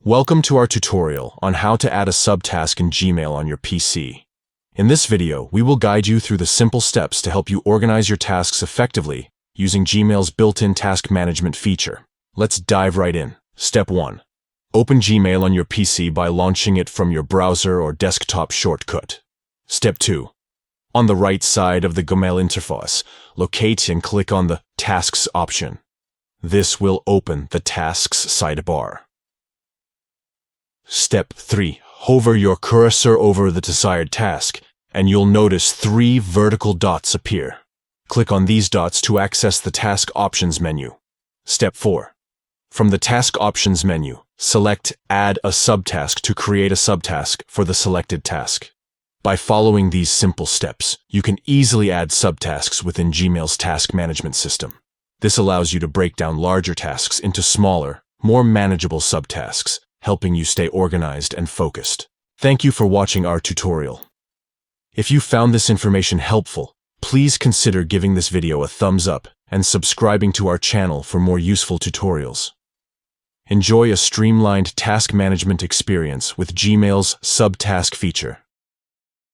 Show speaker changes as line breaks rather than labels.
Welcome to our tutorial on how to add a subtask in Gmail on your PC. In this video, we will guide you through the simple steps to help you organize your tasks effectively using Gmail's built-in task management feature. Let's dive right in. Step 1. Open Gmail on your PC by launching it from your browser or desktop shortcut. Step 2. On the right side of the Gmail interface, locate and click on the Tasks option. This will open the Tasks sidebar. Step 3. Hover your cursor over the desired task, and you'll notice 3 vertical dots appear. Click on these dots to access the Task Options menu. Step 4. From the Task Options menu, select Add a Subtask to create a subtask for the selected task. By following these simple steps, you can easily add subtasks within Gmail's task management system. This allows you to break down larger tasks into smaller, more manageable subtasks, helping you stay organized and focused. Thank you for watching our tutorial. If you found this information helpful, please consider giving this video a thumbs up and subscribing to our channel for more useful tutorials. Enjoy a streamlined task management experience with Gmail's Subtask feature.